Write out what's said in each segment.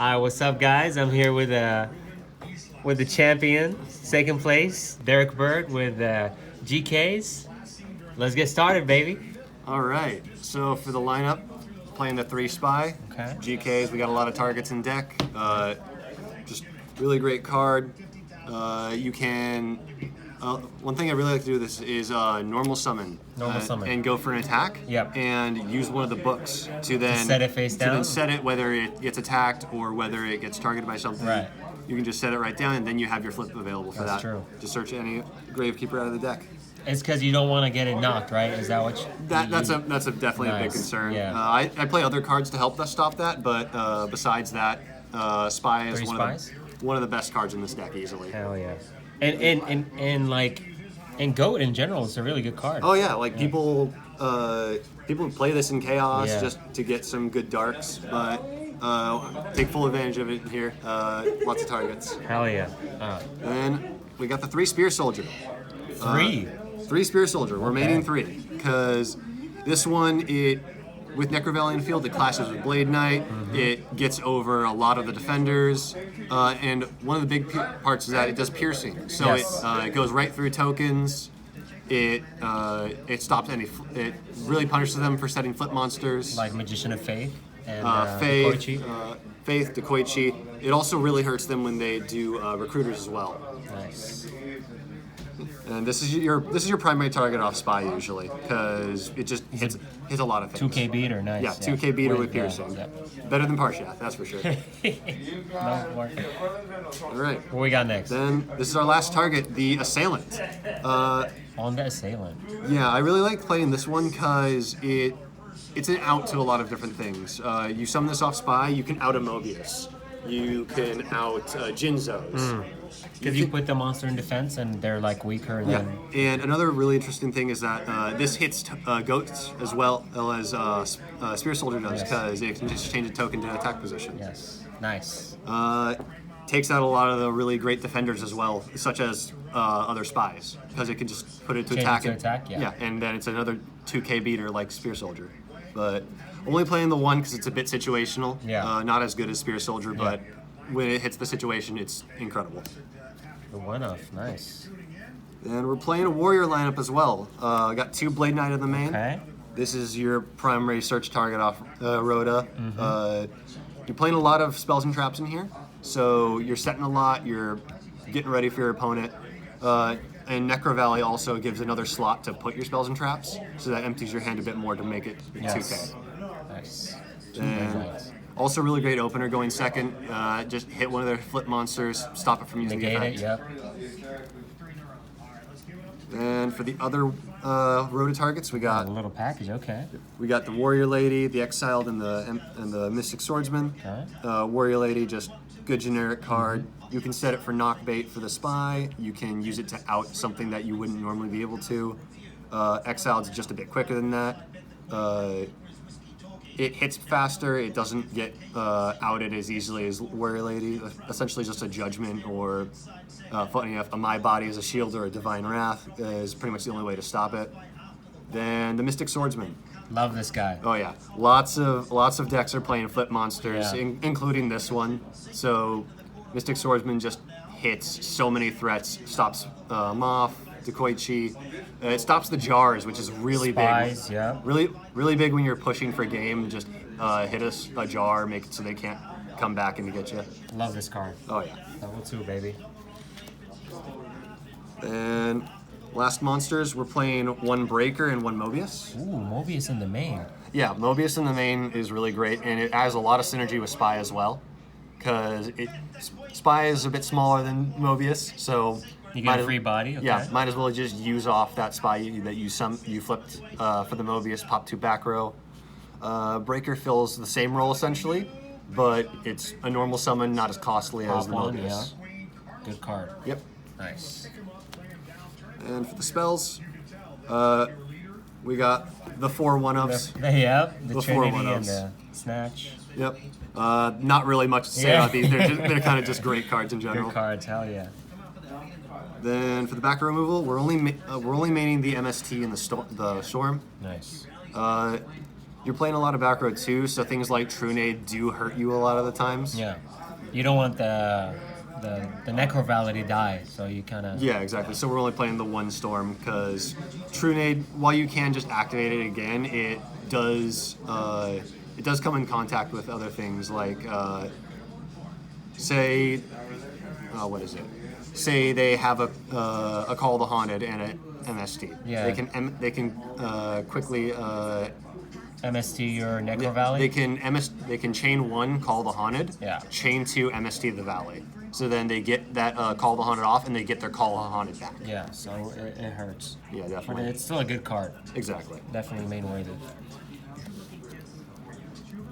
What's up, guys? I'm here with the champion, second place, Derek Byrd with GKs. Let's get started, baby. All right. So for the lineup, playing the 3 spy. Okay. GKs. We got a lot of targets in deck. Just really great card. You can. One thing I really like to do this is normal summon. Normal summon. And go for an attack. Yep. And use one of the books to then set it face down. To then set it whether it gets attacked or whether it gets targeted by something. Right. You can just set it right down, and then you have your flip available for That's that. true. Just search any Gravekeeper out of the deck. It's because you don't want to get it knocked, right? Is that what you... That's definitely a big concern. Yeah. I play other cards to help us stop that, but besides that, Spy is one of the best cards in this deck easily. Hell yeah. And GOAT in general, it's a really good card. Oh yeah, like people play this in Chaos just to get some good darks, but take full advantage of it here. Lots of targets. Hell yeah. And then we got the 3 Spear Soldier. 3 Spear Soldier. We're maining 3 because this one with Necrovalian Field, it clashes with Blade Knight. Mm-hmm. It gets over a lot of the defenders, and one of the big parts is that it does piercing. So it goes right through tokens. It stops any. It really punishes them for setting flip monsters. Like Magician of Faith and Faith, Dekoichi. It also really hurts them when they do recruiters as well. Nice. And this is your primary target off Spy usually, because it just hits a lot of things. 2K beater, nice. Yeah, 2K beater with piercing. Yeah. Better than Parshath, that's for sure. No more. All right. What we got next? Then this is our last target, the Assailant. On the Assailant. Yeah, I really like playing this one because it's an out to a lot of different things. You summon this off Spy, you can out a Mobius. You can out Jinzos. Because you put the monster in defense and they're like weaker than... Yeah, and another really interesting thing is that this hits goats as well as Spear Soldier does, because it can just change a token to attack position. Yes, nice. Takes out a lot of the really great defenders as well, such as other spies, because it can just put it to attack. Yeah, and then it's another 2K beater like Spear Soldier. But only playing the 1 because it's a bit situational. Yeah. Not as good as Spear Soldier, but when it hits the situation, it's incredible. The 1-off, nice. And we're playing a warrior lineup as well. Got 2 Blade Knight in the main. Okay. This is your primary search target off Rhoda. Mm-hmm. You're playing a lot of spells and traps in here, so you're setting a lot. You're getting ready for your opponent. And Necro Valley also gives another slot to put your spells and traps, so that empties your hand a bit more to make it 2K. Nice. And also really great opener going second. Just hit one of their flip monsters, stop it from using Negate effect. it, yep. And for the other Rhoda targets, we got a little package, okay. We got the Warrior Lady, the Exiled, and the Mystic Swordsman. Okay. Warrior Lady, just good generic card. You can set it for knockbait for the Spy. You can use it to out something that you wouldn't normally be able to. Exiled's just a bit quicker than that. It hits faster. It doesn't get outed as easily as Warrior Lady. Essentially, just a Judgment or, funny enough, a My Body as a Shield or a Divine Wrath is pretty much the only way to stop it. Then the Mystic Swordsman. Love this guy. Oh yeah, lots of decks are playing flip monsters, including this one. So, Mystic Swordsman just hits so many threats. Stops Moth, Dekoichi. It stops the jars, which is really Spies, big. Yeah. Really big when you're pushing for game. Just hit a jar, make it so they can't come back and get you. Love this card. Oh yeah. Level 2, baby. And last monsters, we're playing 1 Breaker and 1 Mobius. Ooh, Mobius in the main. Yeah, Mobius in the main is really great, and it has a lot of synergy with Spy as well, because Spy is a bit smaller than Mobius, so you get a free body. Okay. Yeah, might as well just use off that Spy that you flipped for the Mobius, pop 2 back row. Breaker fills the same role essentially, but it's a normal summon, not as costly as the Mobius. Yeah. Good card. Yep. Nice. And for the spells, we got the 4 1-ups. The four Trinity 1-ups. and the Snatch. Yep. Not really much to say about these. They're kind of just great cards in general. Good cards, hell yeah. Then for the back removal, we're only maining the MST and the Storm. Nice. You're playing a lot of back row too, so things like Trunade do hurt you a lot of the times. Yeah. You don't want the Necro Valley to die, so you kind of... Yeah, exactly. So we're only playing the one storm because Trunade, while you can just activate it again, it does come in contact with other things like, say, what is it? Say they have a Call of the Haunted and a MST. Yeah. They can quickly. MST your Necro Valley? They can chain one, Call the Haunted. Yeah. Chain two, MST the Valley. So then they get that Call the Haunted off, and they get their Call the Haunted back. Yeah, so it hurts. Yeah, But definitely. it's still a good card. Exactly. Definitely main weighted.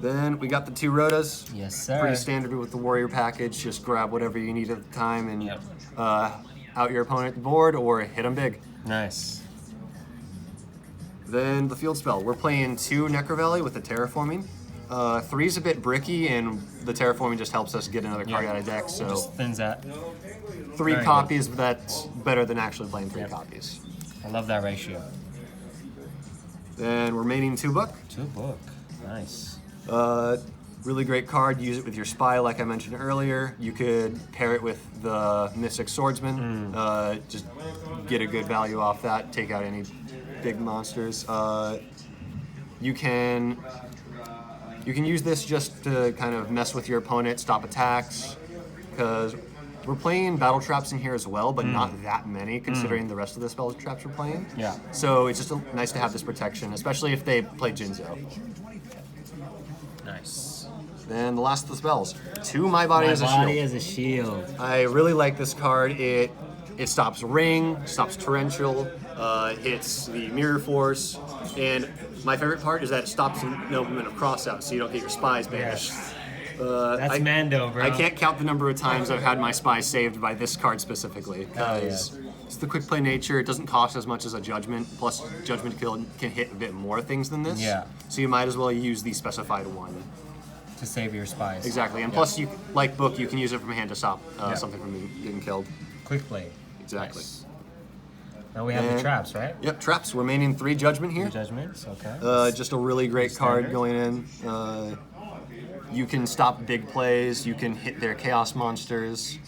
Then we got the 2 Rotas. Yes, sir. Pretty standard with the Warrior package. Just grab whatever you need at the time and Yep. out your opponent board or hit them big. Nice. Then the field spell. We're playing 2 Necrovalley with the Terraforming. 3's a bit bricky, and the Terraforming just helps us get another card out of deck. So Just thins that. 3 very copies, that's better than actually playing 3 Yep. copies. I love that ratio. Then we're maining 2 book. 2 book. Nice. Really great card. Use it with your spy, like I mentioned earlier. You could pair it with the Mystic Swordsman. Just get a good value off that. Take out any big monsters. You can use this just to kind of mess with your opponent, stop attacks, because we're playing battle traps in here as well, but not that many considering the rest of the spell traps we're playing. Yeah. So it's just nice to have this protection, especially if they play Jinzo. Nice. Then the last of the spells. 2 My Body as a Shield. as a shield. I really like this card. It stops Ring, stops Torrential, hits the Mirror Force, and my favorite part is that it stops Nobleman of Crossout, so you don't get your spies banished. That's Mando, bro. I can't count the number of times I've had my spies saved by this card specifically, because it's the quick play nature. It doesn't cost as much as a Judgment, plus Judgment can hit a bit more things than this. Yeah. So you might as well use the specified one. To save your spies. Exactly, and plus, you like Book, you can use it from hand to stop something from getting killed. Quick play. Exactly. Nice. Now we have the And- traps, right? Yep, traps. We're maining 3 Judgment here. Judgments, okay. Just a really great card going in. You can stop big plays. You can hit their Chaos monsters.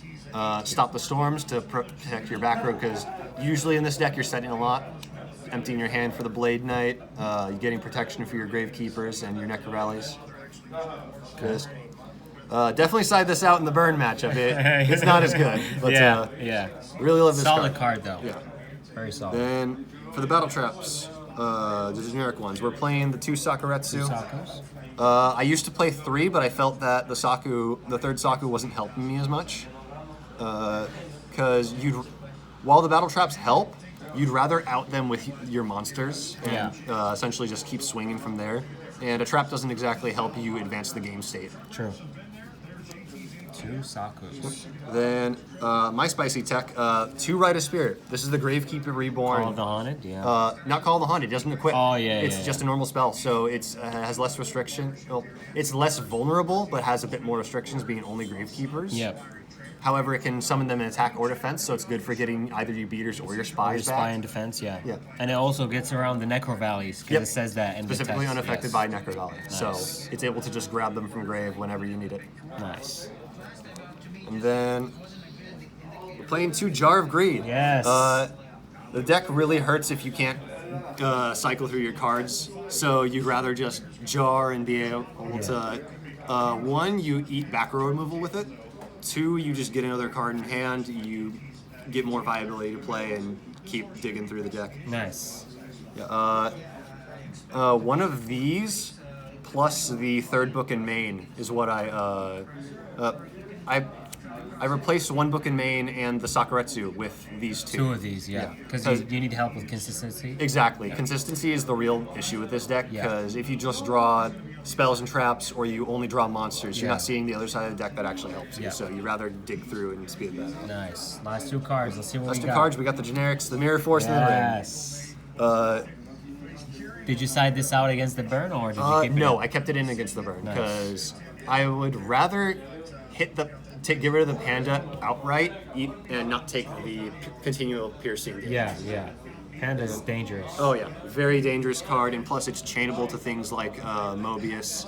Stop the storms to protect your back row, because usually in this deck you're setting a lot. Emptying your hand for the Blade Knight. You're getting protection for your Gravekeepers and your Necrorallies. Definitely side this out in the burn matchup. It's not as good. But, yeah. really love this Solid card though. Yeah. Very solid. Then for the battle traps, the generic ones, we're playing the 2 Sakuretsu. Sakos. I used to play 3, but I felt that the third Saku wasn't helping me as much. Because while the battle traps help, you'd rather out them with your monsters and essentially just keep swinging from there. And a trap doesn't exactly help you advance the game state. True. 2 Sakos. Then my spicy tech, 2 Rite of Spirit. This is the Gravekeeper Reborn. Call of the Haunted, yeah. Not Call of the Haunted. It doesn't equip. Oh, yeah, It's just a normal spell, so it's has less restriction. Well, it's less vulnerable, but has a bit more restrictions, being only Gravekeepers. Yep. However, it can summon them in attack or defense, so it's good for getting either your beaters or your spies Your back. spy in defense, yeah. Yeah. And it also gets around the Necro Valleys, because Yep. it says that in Specifically the text. unaffected Yes. by Necro Valley. Nice. So it's able to just grab them from grave whenever you need it. Nice. And then we're playing 2 Jar of Greed. Yes. The deck really hurts if you can't cycle through your cards, so you'd rather just jar and be able to. 1, you eat back row removal with it. 2, you just get another card in hand. You get more viability to play and keep digging through the deck. Nice. One of these plus the 3rd book in main is what I replaced 1 book in main and the Sakuretsu with these 2. 2 of these, yeah. Because you need help with consistency. Exactly. Consistency is the real issue with this deck, Yeah. because if you just draw spells and traps or you only draw monsters, you're Yeah. not seeing the other side of the deck that actually helps you. Yeah. So you'd rather dig through and speed that up. Nice. Last 2 cards. Let's see what Last we 2 got. cards, we got the generics, the Mirror Force, Yes. and the Did you side this out against the burn, or did you Ring. keep it No, in? I kept it in against the burn, Nice. because I would rather get rid of the panda outright and not take the continual piercing damage. Yeah. Panda's dangerous. Oh yeah, very dangerous card, and plus it's chainable to things like Mobius.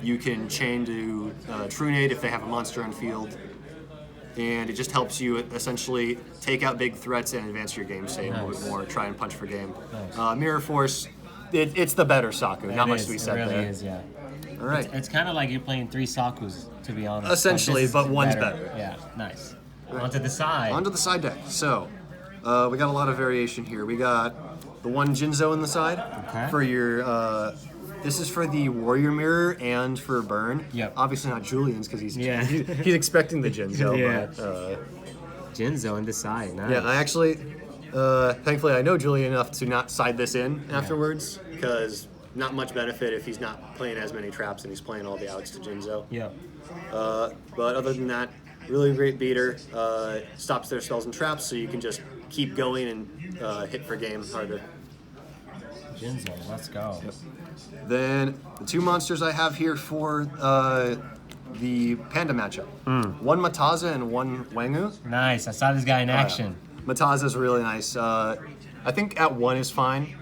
You can chain to Trunade if they have a monster on field, and it just helps you essentially take out big threats and advance your game state a little bit more. Try and punch for game. Nice. Mirror Force, it's the better Saku. Not much to be said there. It there. really is, yeah. All right. It's kind of like you're playing 3 Sakus, to be honest. Essentially, this but is one's better. Yeah, nice. Onto the side. Onto the side deck. So, we got a lot of variation here. We got the one Jinzo in the side for your. This is for the Warrior Mirror and for Burn. Yep. Obviously not Julian's because he's expecting the Jinzo. Yeah. But, Jinzo in the side. Nice. yeah, I actually, thankfully, I know Julian enough to not side this in afterwards because not much benefit if he's not playing as many traps and he's playing all the outs to Jinzo. Yeah. But other than that, really great beater. Stops their spells and traps, so you can just keep going and hit for game harder. Jinzo, let's go. Yep. Then the 2 monsters I have here for the Panda matchup. One Mataza and one Wangu. Nice. I saw this guy in action. Mataza's really nice. I think at 1 is fine.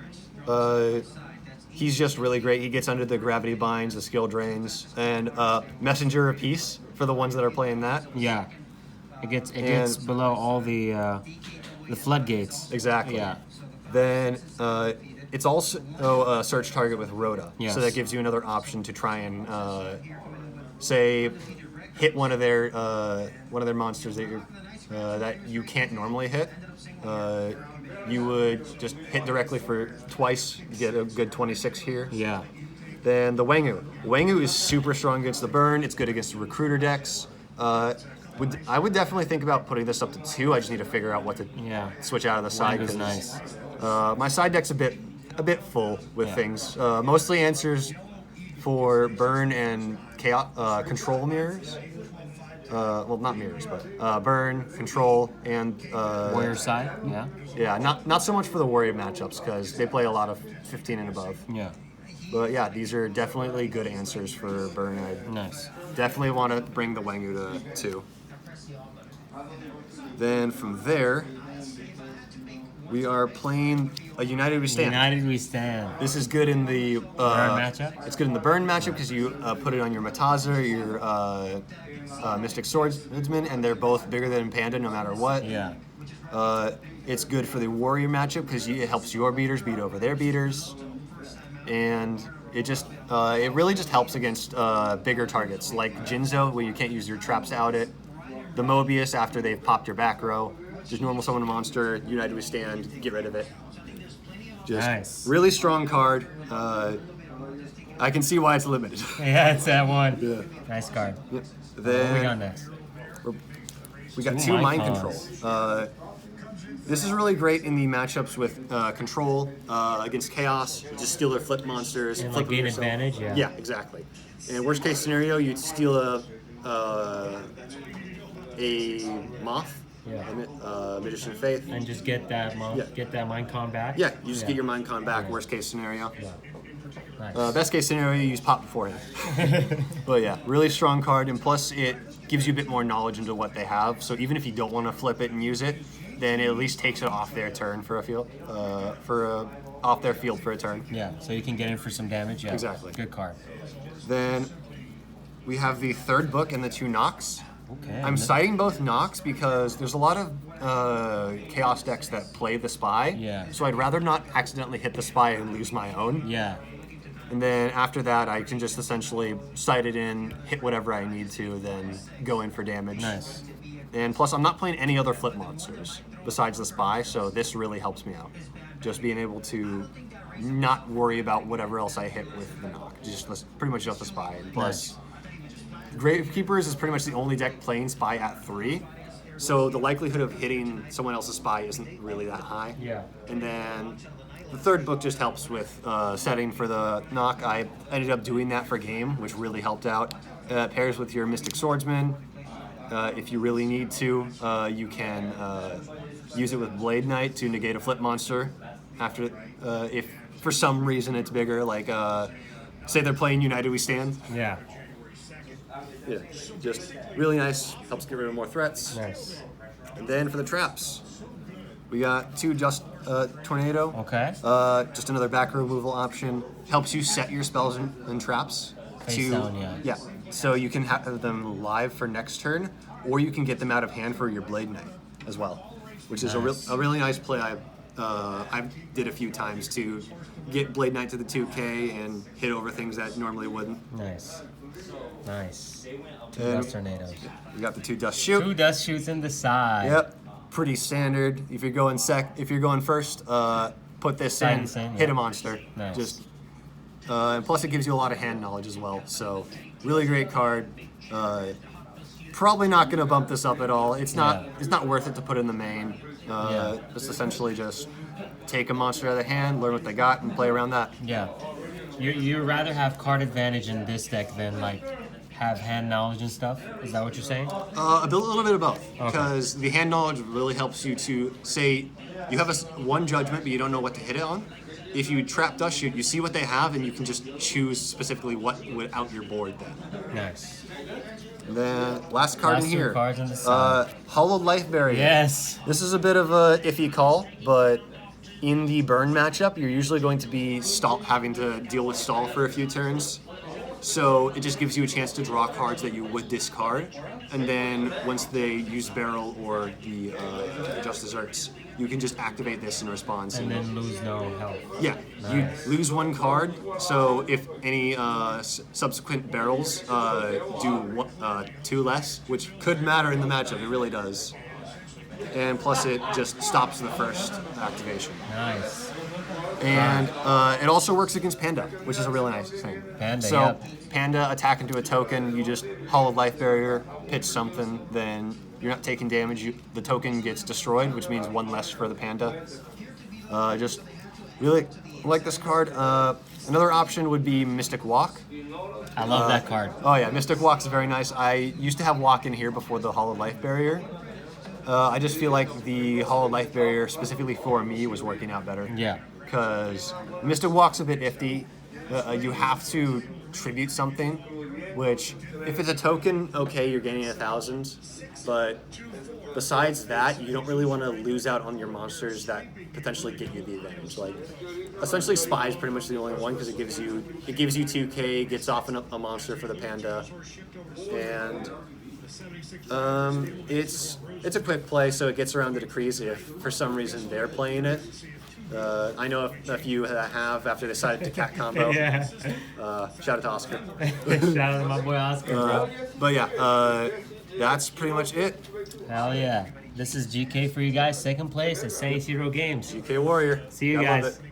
He's just really great. He gets under the gravity binds, the skill drains, and Messenger of Peace for the ones that are playing that. Yeah. It gets below all the floodgates. Exactly. Yeah. Then it's also a search target with Rhoda. Yes. So that gives you another option to try and say hit one of their monsters that you can't normally hit. You would just hit directly for twice, get a good 26 here. Yeah. Then the Wangu. Wangu is super strong against the burn. It's good against the recruiter decks. I would definitely think about putting this up to 2. I just need to figure out what to switch out of the side. Wangu's nice. My side deck's a bit full with things. Mostly answers for burn and chaos, control mirrors. Well, not mirrors, but burn, control, and Warrior side. Yeah. yeah, not so much for the warrior matchups because they play a lot of 15 and above. Yeah. But yeah, these are definitely good answers for burn. I Nice. definitely want to bring the Wangu to 2. Then from there, we are playing a United We Stand. United we stand. This is good in the Burn matchup? It's good in the burn matchup because you put it on your Mataza or your Mystic Swordsman, and they're both bigger than Panda no matter what. Yeah. It's good for the warrior matchup because it helps your beaters beat over their beaters, and it really just helps against bigger targets like Jinzo when you can't use your traps to out it. The Mobius after they've popped your back row. Just normal summon a monster, United We Stand, get rid of it. Just Nice. really strong card. I can see why it's limited. Yeah, it's that one. Yeah. Nice card. Yep. What Then we got next? we got 2 Two mind mind control. This is really great in the matchups with control against chaos. You just steal their flip monsters. And flip like them gain yourself. advantage, yeah. Yeah, exactly. In worst case scenario, you'd steal a moth. Yeah. Magician of Faith. And just get that mind con back. Yeah, you just get your mind con back. Worst case scenario. Yeah. Nice. Best case scenario, you use pop beforehand. But yeah, really strong card, and plus it gives you a bit more knowledge into what they have. So even if you don't want to flip it and use it, then it at least takes it off their turn for a field, off their field for a turn. Yeah, so you can get in for some damage. Yeah. Exactly. Good card. Then we have the 3rd book and the 2 knocks. Okay. I'm citing both knocks because there's a lot of chaos decks that play the spy. Yeah. So I'd rather not accidentally hit the spy and lose my own. Yeah. And then after that, I can just essentially sight it in, hit whatever I need to, then go in for damage. Nice. And plus, I'm not playing any other flip monsters besides the spy, so this really helps me out. Just being able to not worry about whatever else I hit with the knock. Just pretty much just the spy. And plus, Gravekeepers is pretty much the only deck playing spy at 3. So the likelihood of hitting someone else's spy isn't really that high. Yeah. And then the 3rd book just helps with setting for the knock. I ended up doing that for game, which really helped out. Pairs with your Mystic Swordsman. If you really need to, you can use it with Blade Knight to negate a flip monster. After, if for some reason it's bigger, like say they're playing United We Stand. Yeah. Yeah, just really nice. Helps get rid of more threats. Nice. And then for the traps, we got 2 Tornado. Okay. Just another back row removal option. Helps you set your spells and traps. Face down, yeah. Yeah. So you can have them live for next turn, or you can get them out of hand for your Blade Knight as well, which is a really nice play. I did a few times to get Blade Knight to the 2K and hit over things that normally wouldn't. Nice. Nice. Two And dust tornadoes. We got the 2 dust shoot. 2 dust shoots in the side. Yep. Pretty standard. If you're going first, put this in, hit a monster. Nice. Just and plus it gives you a lot of hand knowledge as well. So really great card. Probably not going to bump this up at all. It's not worth it to put in the main. It's essentially just take a monster out of the hand, learn what they got, and play around that. Yeah. You rather have card advantage in this deck than like have hand knowledge and stuff? Is that what you're saying? A little bit of both, because the hand knowledge really helps you to say you have one judgment, but you don't know what to hit it on. If you trap dust shoot, you see what they have, and you can just choose specifically what would out your board then. Nice. And then last card in here, cards on the side. Hollowed Life Barrier. Yes. This is a bit of a iffy call, but in the burn matchup, you're usually going to be having to deal with stall for a few turns. So it just gives you a chance to draw cards that you would discard, and then once they use Barrel or the Just Desserts, you can just activate this in response. And then lose no health. Yeah, Nice. you lose 1 card, so if any subsequent barrels do 2 less, which could matter in the matchup, it really does. And plus it just stops the first activation. Nice. And it also works against Panda, which is a really nice thing. Panda, so yep. Panda attack into a token, you just Hollowed Life Barrier, pitch something, then you're not taking damage. The token gets destroyed, which means 1 less for the Panda. Just really like this card. Another option would be Mystic Walk. I love that card. Oh yeah, Mystic Walk is very nice. I used to have Walk in here before the Hollowed Life Barrier. I just feel like the Hollowed Life Barrier, specifically for me, was working out better. Yeah. Because Mystic Walk's a bit iffy. You have to tribute something, which, if it's a token, okay, you're getting 1,000. But besides that, you don't really want to lose out on your monsters that potentially get you the advantage. Like, essentially, Spy is pretty much the only one because it gives you 2K, gets off a monster for the Panda, and it's a quick play, so it gets around the decrees if for some reason they're playing it. I know a few that have after they decided to cat combo. Yeah. Shout out to Oscar. Shout out to my boy Oscar, bro. But yeah, that's pretty much it. Hell yeah. This is GK for you guys. Second place at San Isidro Games. GK Warrior. See you I love guys. it.